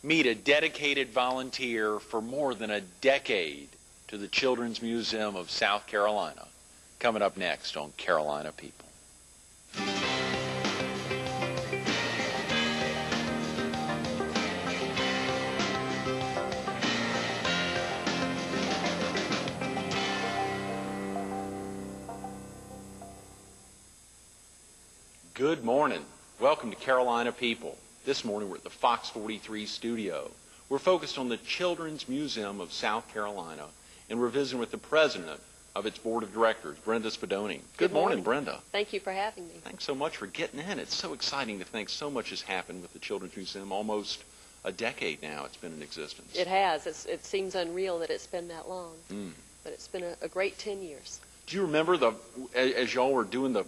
Meet a dedicated volunteer for more than a decade to the Children's Museum of South Carolina. Coming up next on Carolina People. Good morning. Welcome to Carolina People. This morning we're at the Fox 43 studio. We're focused on the Children's Museum of South Carolina, and we're visiting with the president of its board of directors, Brenda Spadoni. Good morning, Brenda. Thank you for having me. Thanks so much for getting in. It's so exciting to think so much has happened with the Children's Museum. Almost a decade now it's been in existence. It has. It seems unreal that it's been that long, but it's been a great 10 years. Do you remember, as y'all were doing the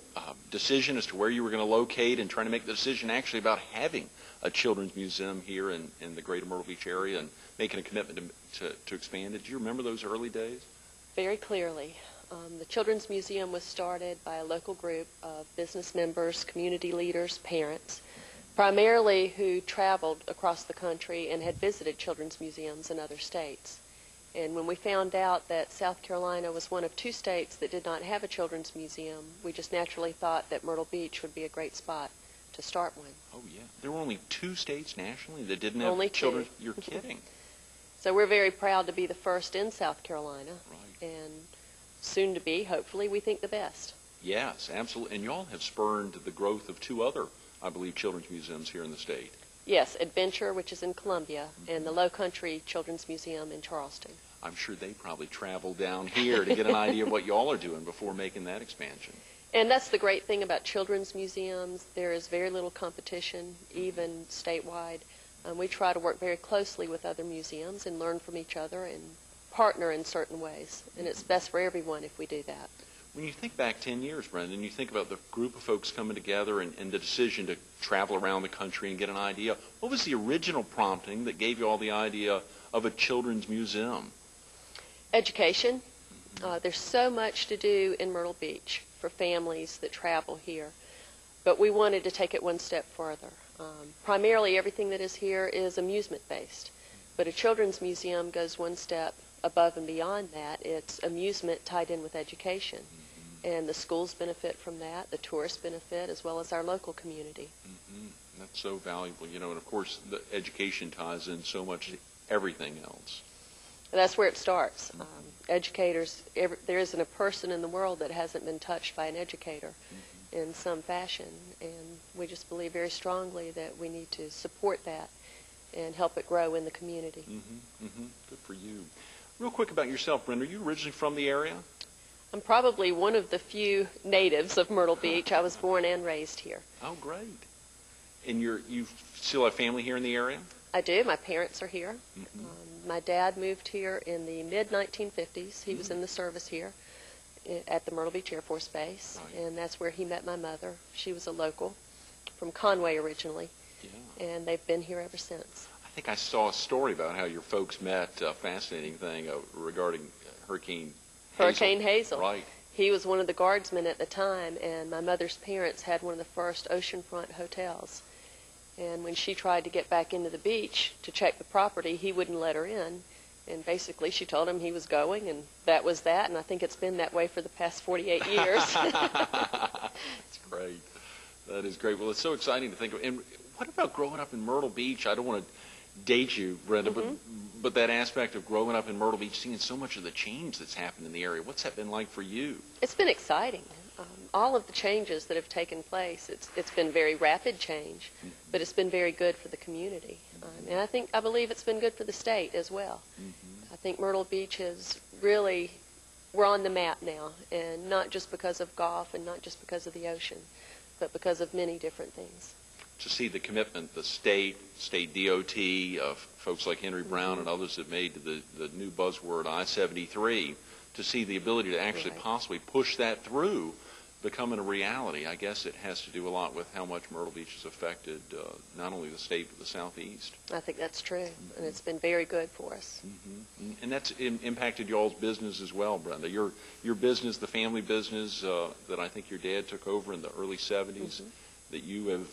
decision as to where you were going to locate and trying to make the decision actually about having a children's museum here in the greater Myrtle Beach area and making a commitment to expand it? Do you remember those early days? Very clearly. The Children's Museum was started by a local group of business members, community leaders, parents, primarily who traveled across the country and had visited children's museums in other states. And when we found out that South Carolina was one of 2 states that did not have a children's museum, we just naturally thought that Myrtle Beach would be a great spot to start one. Oh, yeah. There were only 2 states nationally that didn't have only children. 2. You're kidding. So we're very proud to be the first in South Carolina. Right. And soon to be, hopefully, we think the best. Yes, absolutely. And y'all have spurned the growth of 2 other, I believe, children's museums here in the state. Yes, Adventure, which is in Columbia, and the Low Country Children's Museum in Charleston. I'm sure they probably traveled down here to get an idea of what y'all are doing before making that expansion. And that's the great thing about children's museums. There is very little competition, even statewide. We try to work very closely with other museums and learn from each other and partner in certain ways. And it's best for everyone if we do that. When you think back 10 years, Brendan, you think about the group of folks coming together and the decision to travel around the country and get an idea, what was the original prompting that gave you all the idea of a children's museum? Education. There's so much to do in Myrtle Beach for families that travel here, but we wanted to take it one step further. Primarily everything that is here is amusement-based, but a children's museum goes one step above and beyond that. It's amusement tied in with education, and the schools benefit from that, the tourists benefit, as well as our local community. That's so valuable, you know, and of course the education ties in so much to everything else. That's where it starts. Educators, there isn't a person in the world that hasn't been touched by an educator in some fashion, and we just believe very strongly that we need to support that and help it grow in the community. Good for you. Real quick about yourself, Brenda, are you originally from the area? I'm probably one of the few natives of Myrtle Beach. I was born and raised here. Oh, great. And you still have family here in the area? I do. My parents are here. My dad moved here in the mid-1950s. He was in the service here at the Myrtle Beach Air Force Base, and that's where he met my mother. She was a local from Conway originally, and they've been here ever since. I think I saw a story about how your folks met, a fascinating thing regarding Hurricane Hazel. Right. He was one of the guardsmen at the time, and my mother's parents had one of the first oceanfront hotels. And when she tried to get back into the beach to check the property, he wouldn't let her in. And basically she told him he was going, and that was that. And I think it's been that way for the past 48 years. That's great. That is great. Well, it's so exciting to think of. And what about growing up in Myrtle Beach? I don't want to date you, Brenda, but that aspect of growing up in Myrtle Beach, seeing so much of the change that's happened in the area, what's that been like for you? It's been exciting. All of the changes that have taken place, it's been very rapid change, but it's been very good for the community. And I believe it's been good for the state as well. I think Myrtle Beach is really, we're on the map now, and not just because of golf and not just because of the ocean, but because of many different things. To see the commitment the state DOT, folks like Henry Brown and others have made to the new buzzword I-73, to see the ability to actually possibly push that through becoming a reality, I guess it has to do a lot with how much Myrtle Beach has affected not only the state but the southeast. I think that's true, and it's been very good for us. And that's impacted y'all's business as well, Brenda. Your business, the family business that I think your dad took over in the early 70s, that you have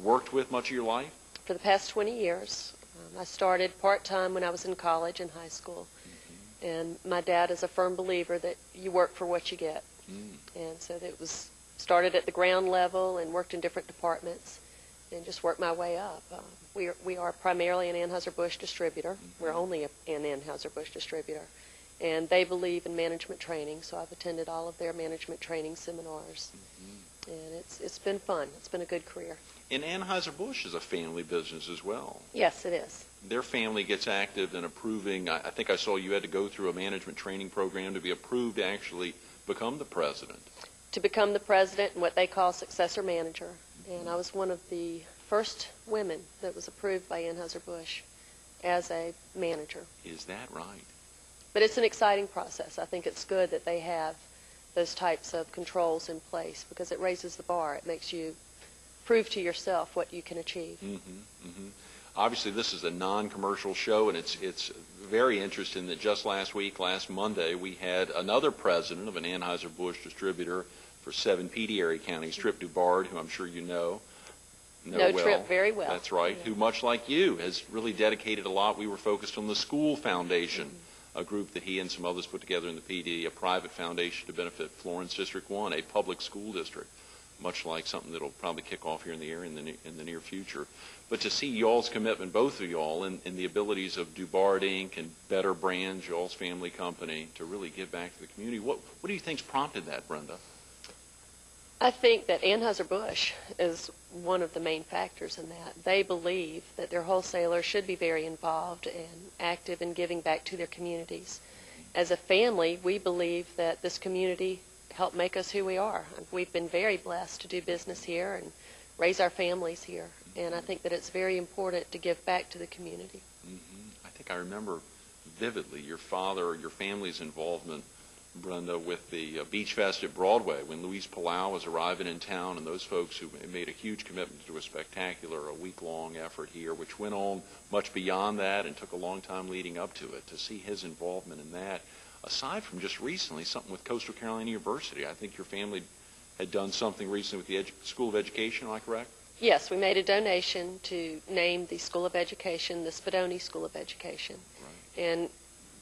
worked with much of your life? For the past 20 years. I started part-time when I was in college and high school. And my dad is a firm believer that you work for what you get. And so it was started at the ground level and worked in different departments and just worked my way up. We are primarily an Anheuser-Busch distributor. We're only an Anheuser-Busch distributor. And they believe in management training, so I've attended all of their management training seminars. And it's been fun. It's been a good career. And Anheuser-Busch is a family business as well. Yes, it is. Their family gets active in approving. I think I saw you had to go through a management training program to be approved to actually become the president. To become the president and what they call successor manager. And I was one of the first women that was approved by Anheuser-Busch as a manager. Is that right? But it's an exciting process. I think it's good that they have those types of controls in place because it raises the bar. It makes you prove to yourself what you can achieve. Obviously, this is a non-commercial show, and it's very interesting that just last Monday, we had another president of an Anheuser-Busch distributor for 7 PD area counties, Trip Dubard, who I'm sure you know well. Trip very well. That's right, who, much like you, has really dedicated a lot. We were focused on the School Foundation, a group that he and some others put together in the PD, a private foundation to benefit Florence District 1, a public school district, much like something that will probably kick off here in the area in the near future. But to see y'all's commitment, both of y'all, and the abilities of Dubard Inc. and Better Brands, y'all's family company, to really give back to the community, what do you think's prompted that, Brenda? I think that Anheuser-Busch is one of the main factors in that. They believe that their wholesalers should be very involved and active in giving back to their communities. As a family, we believe that this community helped make us who we are. We've been very blessed to do business here and raise our families here, and I think that it's very important to give back to the community. I think I remember vividly your family's involvement, Brenda, with the Beach Fest at Broadway when Luis Palau was arriving in town, and those folks who made a huge commitment to a spectacular, a week-long effort here, which went on much beyond that and took a long time leading up to it. To see his involvement in that, aside from just recently something with Coastal Carolina University, I think your family had done something recently with the School of Education, am I correct? Yes, we made a donation to name the School of Education the Spadoni School of Education. Right. And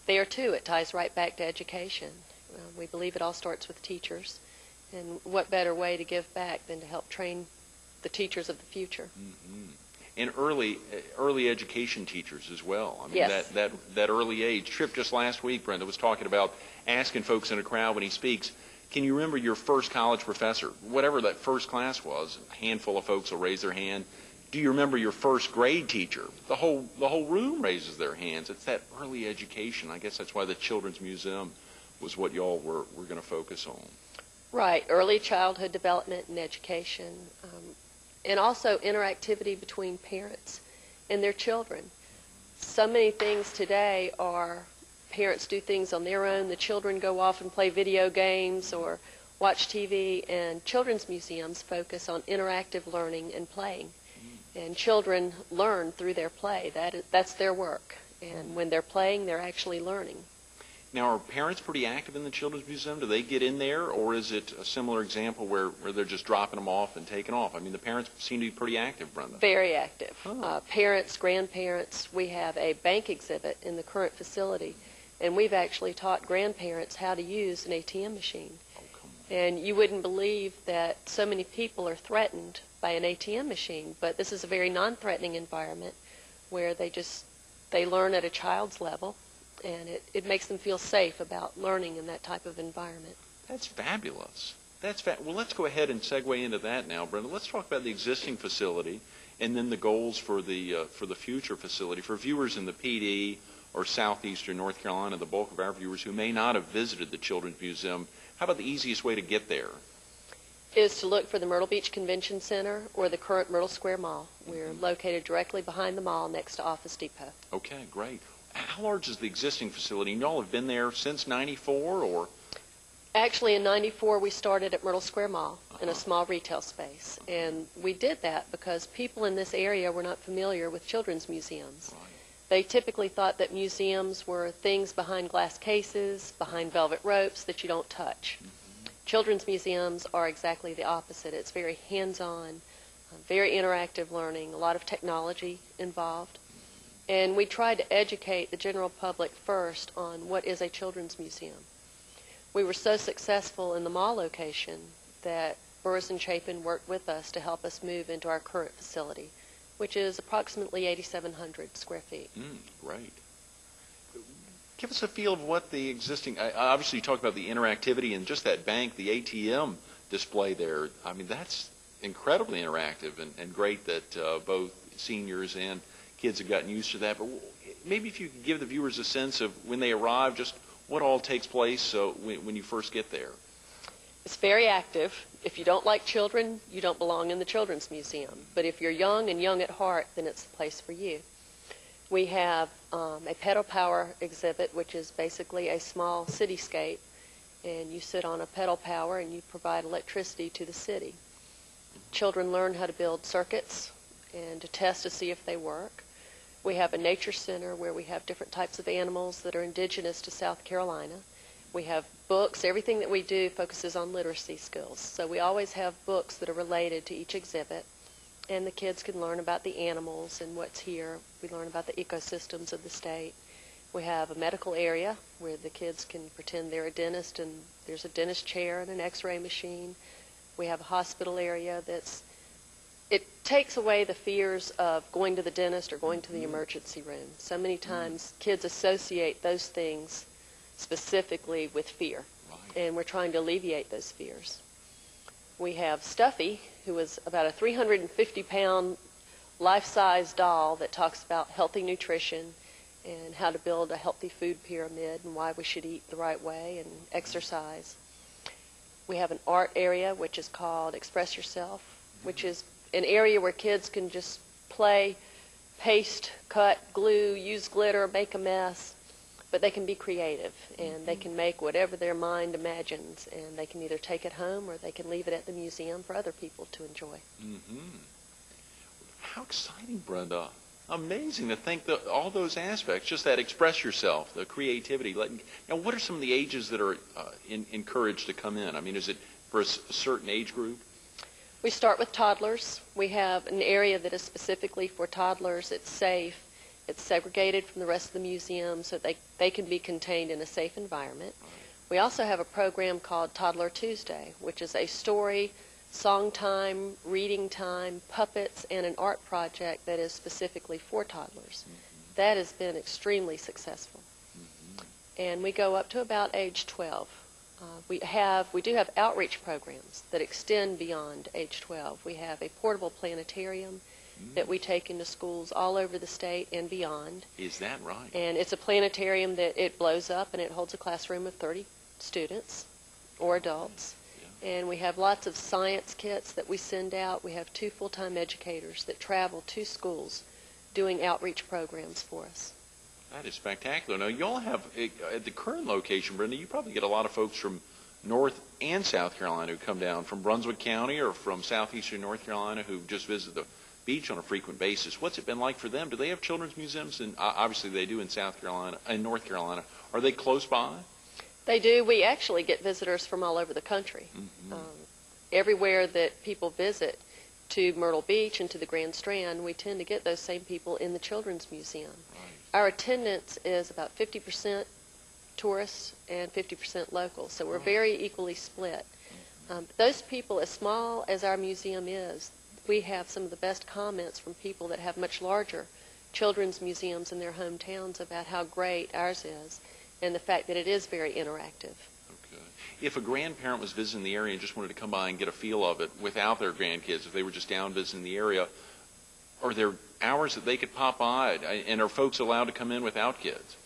there, too, it ties right back to education. We believe it all starts with teachers. And what better way to give back than to help train the teachers of the future? And early education teachers as well. I mean, yes. that early age. Tripp just last week, Brenda, was talking about asking folks in a crowd when he speaks, can you remember your first college professor? Whatever that first class was, a handful of folks will raise their hand. Do you remember your first grade teacher? The whole room raises their hands. It's that early education. I guess that's why the Children's Museum was what y'all were going to focus on. Right. Early childhood development and education. And also interactivity between parents and their children. So many things today are parents do things on their own, the children go off and play video games or watch TV, and children's museums focus on interactive learning and playing. And children learn through their play. That's their work. And when they're playing, they're actually learning. Now, are parents pretty active in the Children's Museum? Do they get in there, or is it a similar example where they're just dropping them off and taking off? I mean, the parents seem to be pretty active, Brenda. Very active. Parents, grandparents. We have a bank exhibit in the current facility, and we've actually taught grandparents how to use an ATM machine. Oh, come on. And you wouldn't believe that so many people are threatened by an ATM machine, but this is a very non-threatening environment where they learn at a child's level. And it makes them feel safe about learning in that type of environment. That's fabulous. Well, let's go ahead and segue into that now, Brenda. Let's talk about the existing facility and then the goals for the future facility. For viewers in the PD or southeastern North Carolina, the bulk of our viewers who may not have visited the Children's Museum, how about the easiest way to get there? Is to look for the Myrtle Beach Convention Center or the current Myrtle Square Mall. We're located directly behind the mall next to Office Depot. Okay, great. How large is the existing facility? And y'all have been there since 94, or? Actually, in 94, we started at Myrtle Square Mall in a small retail space. And we did that because people in this area were not familiar with children's museums. Right. They typically thought that museums were things behind glass cases, behind velvet ropes that you don't touch. Children's museums are exactly the opposite. It's very hands-on, very interactive learning, a lot of technology involved. And we tried to educate the general public first on what is a children's museum. We were so successful in the mall location that Burris and Chapin worked with us to help us move into our current facility, which is approximately 8,700 square feet. Great. Give us a feel of what the existing, obviously you talked about the interactivity and just that bank, the ATM display there. I mean, that's incredibly interactive and great that both seniors and kids have gotten used to that. But maybe if you could give the viewers a sense of when they arrive, just what all takes place when you first get there. It's very active. If you don't like children, you don't belong in the Children's Museum. But if you're young and young at heart, then it's the place for you. We have a pedal power exhibit, which is basically a small cityscape, and you sit on a pedal power and you provide electricity to the city. Children learn how to build circuits and to test to see if they work. We have a nature center where we have different types of animals that are indigenous to South Carolina. We have books. Everything that we do focuses on literacy skills. So we always have books that are related to each exhibit, and the kids can learn about the animals and what's here. We learn about the ecosystems of the state. We have a medical area where the kids can pretend they're a dentist, and there's a dentist chair and an x-ray machine. We have a hospital area it takes away the fears of going to the dentist or going to the emergency room. So many times kids associate those things specifically with fear, and we're trying to alleviate those fears. We have Stuffy, who is about a 350-pound life-size doll that talks about healthy nutrition and how to build a healthy food pyramid and why we should eat the right way and exercise. We have an art area, which is called Express Yourself, which is an area where kids can just play, paste, cut, glue, use glitter, make a mess, but they can be creative, and they can make whatever their mind imagines, and they can either take it home or they can leave it at the museum for other people to enjoy. How exciting, Brenda. Amazing to think that all those aspects, just that express yourself, the creativity. Now, what are some of the ages that are encouraged to come in? I mean, is it for a certain age group? We start with toddlers. We have an area that is specifically for toddlers. It's safe. It's segregated from the rest of the museum so they can be contained in a safe environment. We also have a program called Toddler Tuesday, which is a story, song time, reading time, puppets, and an art project that is specifically for toddlers. That has been extremely successful. And we go up to about age 12. We do have outreach programs that extend beyond age 12. We have a portable planetarium that we take into schools all over the state and beyond. Is that right? And it's a planetarium that it blows up and it holds a classroom of 30 students or adults. And we have lots of science kits that we send out. We have 2 full-time educators that travel to schools doing outreach programs for us. That is spectacular. Now, you all have, at the current location, Brenda, you probably get a lot of folks from North and South Carolina who come down from Brunswick County or from southeastern North Carolina who just visit the beach on a frequent basis. What's it been like for them? Do they have children's museums? And obviously they do in South Carolina and North Carolina. Are they close by? They do. We actually get visitors from all over the country. Everywhere that people visit, to Myrtle Beach and to the Grand Strand, we tend to get those same people in the Children's Museum. Our attendance is about 50% tourists and 50% local, so we're very equally split. Those people, as small as our museum is, we have some of the best comments from people that have much larger children's museums in their hometowns about how great ours is and the fact that it is very interactive. Okay. If a grandparent was visiting the area and just wanted to come by and get a feel of it without their grandkids, if they were just down visiting the area, are there hours that they could pop by, and are folks allowed to come in without kids?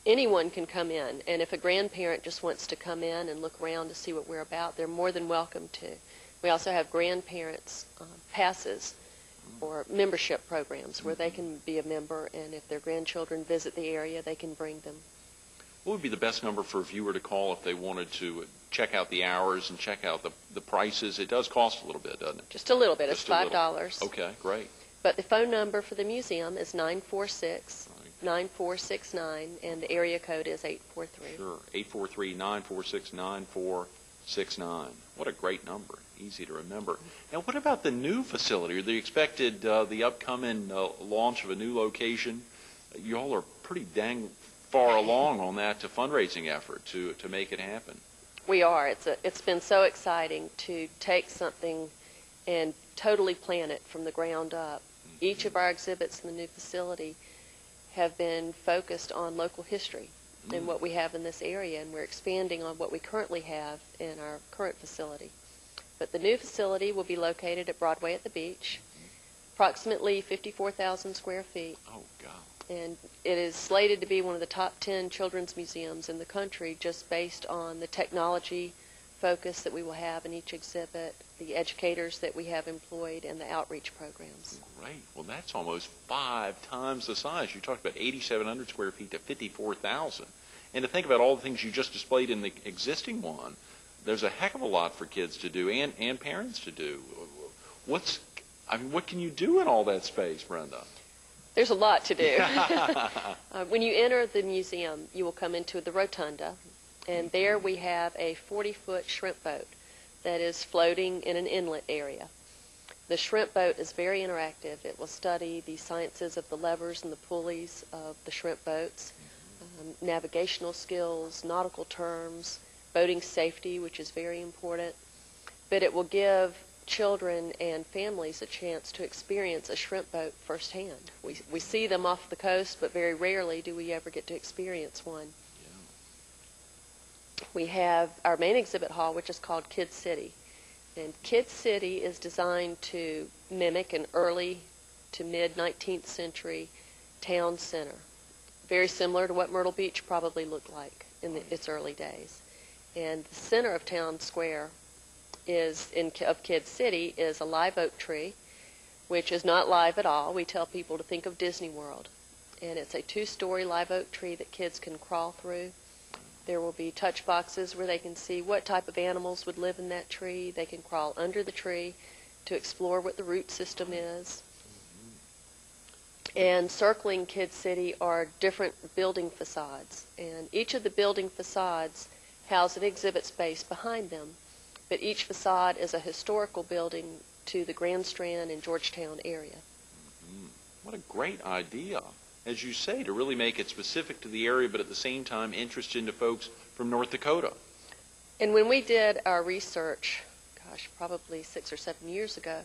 Anyone can come in, and if a grandparent just wants to come in and look around to see what we're about, they're more than welcome to. We also have grandparents' passes or membership programs where they can be a member, and if their grandchildren visit the area, they can bring them. What would be the best number for a viewer to call if they wanted to check out the hours and check out the prices? It does cost a little bit, doesn't it? Just a little bit. Just it's $5. Okay, great. But the phone number for the museum is 946-9469, and the area code is 843. Sure, 843-946-9469. What a great number. Easy to remember. Now, what about the new facility? Are they expected the upcoming launch of a new location you all are pretty dang far along on that fundraising effort to make it happen. We are. It's been so exciting to take something and totally plan it from the ground up. Each of our exhibits in the new facility have been focused on local history and what we have in this area, and we're expanding on what we currently have in our current facility. But the new facility will be located at Broadway at the Beach, approximately 54,000 square feet. Oh, God. And it is slated to be one of the top 10 children's museums in the country, just based on the technology focus that we will have in each exhibit, the educators that we have employed, and the outreach programs. Great. Well, that's almost 5 times the size. You talked about 8,700 square feet to 54,000. And to think about all the things you just displayed in the existing one, there's a heck of a lot for kids to do and parents to do. What can you do in all that space, Brenda? There's a lot to do. When you enter the museum, you will come into the rotunda, and there we have a 40-foot shrimp boat that is floating in an inlet area. The shrimp boat is very interactive. It will study the sciences of the levers and the pulleys of the shrimp boats, navigational skills, nautical terms, boating safety, which is very important. But it will give children and families a chance to experience a shrimp boat firsthand. We see them off the coast, but very rarely do we ever get to experience one. Yeah. We have our main exhibit hall, which is called Kid City. And Kid City is designed to mimic an early to mid-19th century town center, very similar to what Myrtle Beach probably looked like in its early days. And the center of town square of Kid City is a live oak tree, which is not live at all. We tell people to think of Disney World. And it's a 2-story live oak tree that kids can crawl through. There will be touch boxes where they can see what type of animals would live in that tree. They can crawl under the tree to explore what the root system is. And circling Kid City are different building facades. And each of the building facades house an exhibit space behind them. But each facade is a historical building to the Grand Strand and Georgetown area. What a great idea, as you say, to really make it specific to the area, but at the same time interesting to folks from North Dakota. And when we did our research, probably 6 or 7 years ago,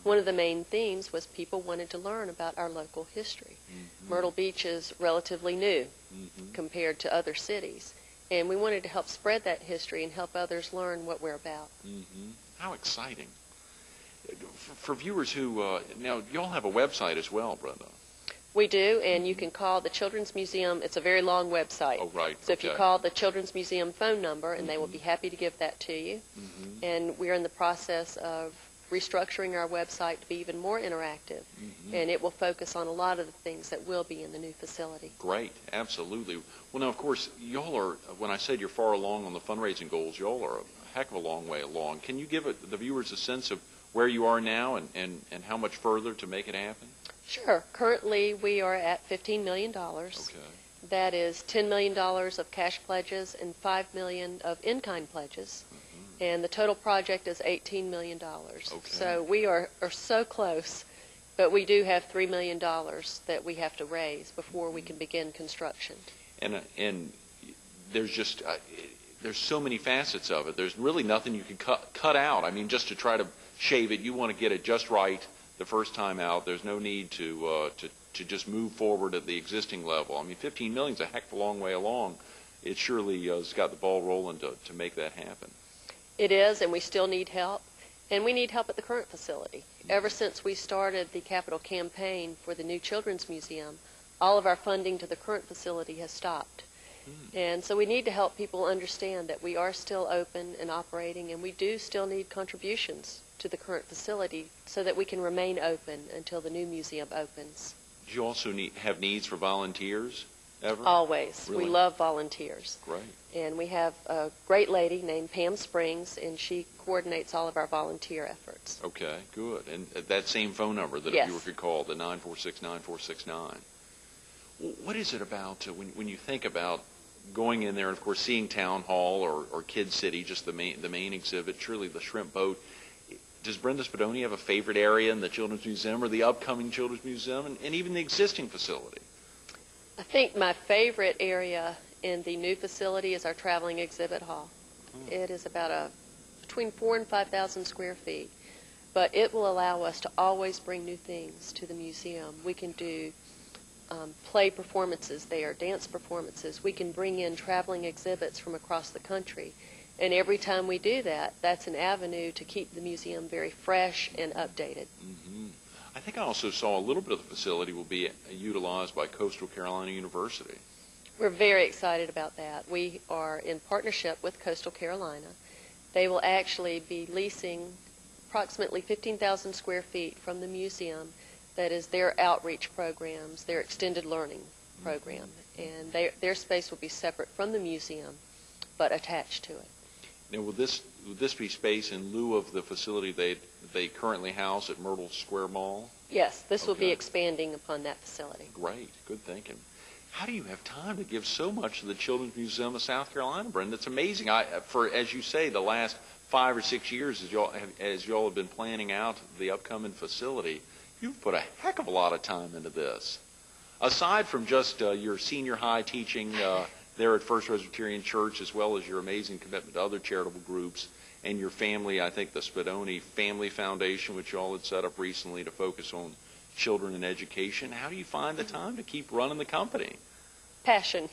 one of the main themes was people wanted to learn about our local history. Myrtle Beach is relatively new compared to other cities. And we wanted to help spread that history and help others learn what we're about. How exciting. For viewers who, now, you all have a website as well, Brenda. We do, and you can call the Children's Museum. It's a very long website. Oh, right. So if you call the Children's Museum phone number, and they will be happy to give that to you. And we're in the process of restructuring our website to be even more interactive, and it will focus on a lot of the things that will be in the new facility. Great, absolutely. Well, now, of course, y'all are, when I said you're far along on the fundraising goals, y'all are a heck of a long way along. Can you give the viewers a sense of where you are now and how much further to make it happen? Sure. Currently, we are at $15 million. Okay. That is $10 million of cash pledges and $5 million of in-kind pledges. And the total project is $18 million. Okay. So we are so close, but we do have $3 million that we have to raise before we can begin construction. And there's just there's so many facets of it. There's really nothing you can cut out. I mean, just to try to shave it, you want to get it just right the first time out. There's no need to just move forward at the existing level. I mean, $15 million is a heck of a long way along. It surely has got the ball rolling to make that happen. It is, and we still need help. And we need help at the current facility. Ever since we started the capital campaign for the new Children's Museum, all of our funding to the current facility has stopped. And so we need to help people understand that we are still open and operating, and we do still need contributions to the current facility so that we can remain open until the new museum opens. Do you also have needs for volunteers ever? Always. Really? We love volunteers. Great. And we have a great lady named Pam Springs, and she coordinates all of our volunteer efforts. Okay, good. And that same phone number that yes. a viewer could call, the 946-9469. What is it about when you think about going in there and, of course, seeing Town Hall or Kid City, just the main exhibit, surely the shrimp boat? Does Brenda Spadoni have a favorite area in the Children's Museum or the upcoming Children's Museum and even the existing facility? I think my favorite area in the new facility is our traveling exhibit hall. It is about between 4,000 and 5,000 square feet, but it will allow us to always bring new things to the museum. We can do play performances there, dance performances. We can bring in traveling exhibits from across the country. And every time we do that, that's an avenue to keep the museum very fresh and updated. Mm-hmm. I think I also saw a little bit of the facility will be utilized by Coastal Carolina University. We're very excited about that. We are in partnership with Coastal Carolina. They will actually be leasing approximately 15,000 square feet from the museum. That is their outreach programs, their extended learning program. And their space will be separate from the museum, but attached to it. Now, will this be space in lieu of the facility they currently house at Myrtle Square Mall? Yes, this will be expanding upon that facility. Great, good thinking. How do you have time to give so much to the Children's Museum of South Carolina, Brenda? It's amazing. For, as you say, the last 5 or 6 years, as y'all have been planning out the upcoming facility, you've put a heck of a lot of time into this. Aside from just your senior high teaching there at First Presbyterian Church, as well as your amazing commitment to other charitable groups, and your family, I think the Spadoni Family Foundation, which y'all had set up recently to focus on children and education, how do you find the time to keep running the company? Passion.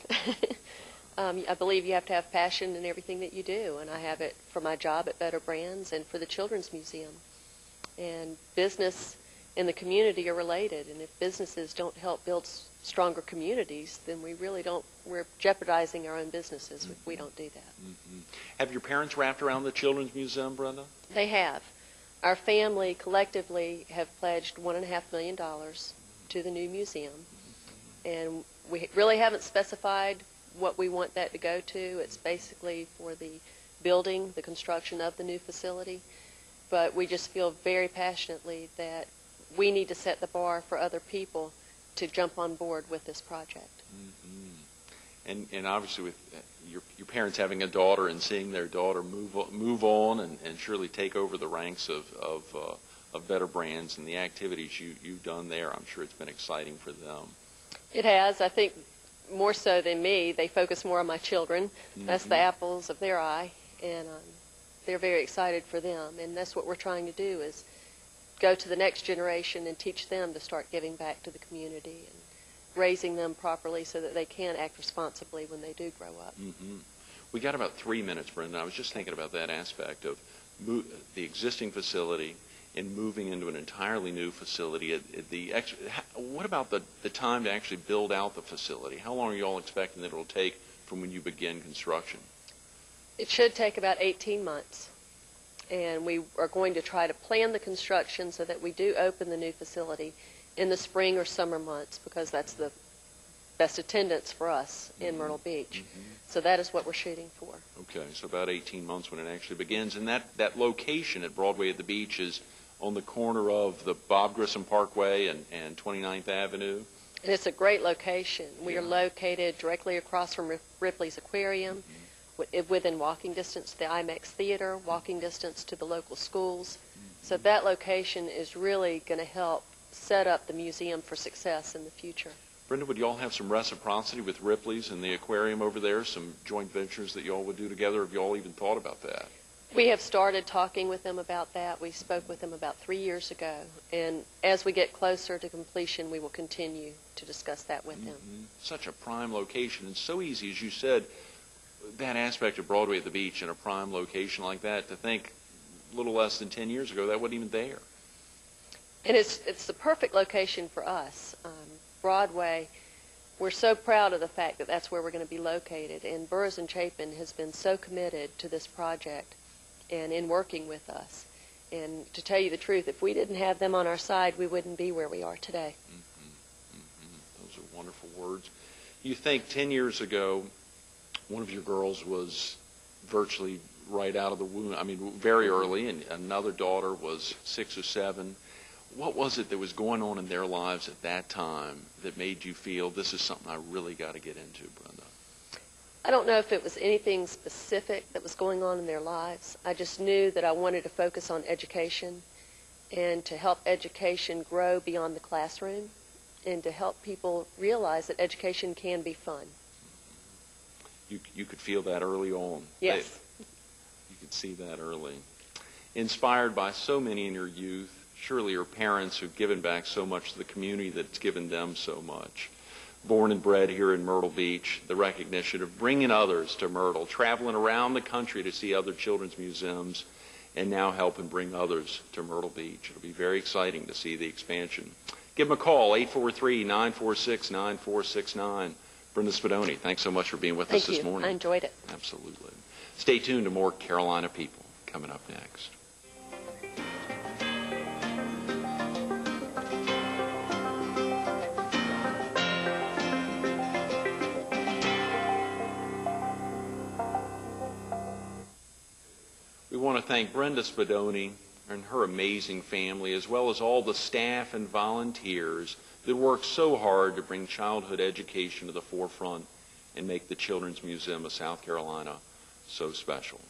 I believe you have to have passion in everything that you do, and I have it for my job at Better Brands and for the Children's Museum. And business and the community are related, and if businesses don't help build stronger communities, then we're jeopardizing our own businesses if we don't do that. Mm-hmm. Have your parents wrapped around the Children's Museum, Brenda? They have. Our family collectively have pledged $1.5 million to the new museum, and we really haven't specified what we want that to go to. It's basically for the building, the construction of the new facility, but we just feel very passionately that we need to set the bar for other people to jump on board with this project. Mm-hmm. And obviously with your parents having a daughter and seeing their daughter move on and surely take over the ranks of Better Brands and the activities you've done there, I'm sure it's been exciting for them. It has. I think more so than me, they focus more on my children. Mm-hmm. That's the apples of their eye, and they're very excited for them. And that's what we're trying to do, is go to the next generation and teach them to start giving back to the community and raising them properly so that they can act responsibly when they do grow up. Mm-hmm. We got about 3 minutes, Brenda. I was just thinking about that aspect of the existing facility and moving into an entirely new facility. What about the time to actually build out the facility? How long are you all expecting that it will take from when you begin construction? It should take about 18 months. And we are going to try to plan the construction so that we do open the new facility in the spring or summer months, because that's the best attendance for us in Myrtle Beach. Mm-hmm. So that is what we're shooting for. Okay, so about 18 months when it actually begins. And that location at Broadway at the Beach is on the corner of the Bob Grissom Parkway and 29th Avenue. And it's a great location. We are located directly across from Ripley's Aquarium. Mm-hmm. Within walking distance to the IMAX Theater, walking distance to the local schools. So that location is really going to help set up the museum for success in the future. Brenda, would you all have some reciprocity with Ripley's and the aquarium over there, some joint ventures that you all would do together? Have you all even thought about that? We have started talking with them about that. We spoke with them about 3 years ago. And as we get closer to completion, we will continue to discuss that with them. Such a prime location, and so easy, as you said, that aspect of Broadway at the Beach in a prime location like that, to think a little less than 10 years ago that wasn't even there. And it's the perfect location for us. Broadway, we're so proud of the fact that that's where we're going to be located, and Burroughs and Chapin has been so committed to this project and in working with us. And to tell you the truth, if we didn't have them on our side, we wouldn't be where we are today. Mm-hmm. Mm-hmm. Those are wonderful words. You think 10 years ago, one of your girls was virtually right out of the womb, very early, and another daughter was 6 or 7. What was it that was going on in their lives at that time that made you feel this is something I really got to get into, Brenda? I don't know if it was anything specific that was going on in their lives. I just knew that I wanted to focus on education and to help education grow beyond the classroom and to help people realize that education can be fun. You could feel that early on. Yes. You could see that early. Inspired by so many in your youth, surely your parents who've given back so much to the community that's given them so much. Born and bred here in Myrtle Beach, the recognition of bringing others to Myrtle, traveling around the country to see other children's museums, and now helping bring others to Myrtle Beach. It'll be very exciting to see the expansion. Give them a call, 843-946-9469. Brenda Spadoni, thanks so much for being with us this morning. I enjoyed it. Absolutely. Stay tuned to more Carolina People coming up next. We want to thank Brenda Spadoni and her amazing family, as well as all the staff and volunteers that work so hard to bring childhood education to the forefront and make the Children's Museum of South Carolina so special.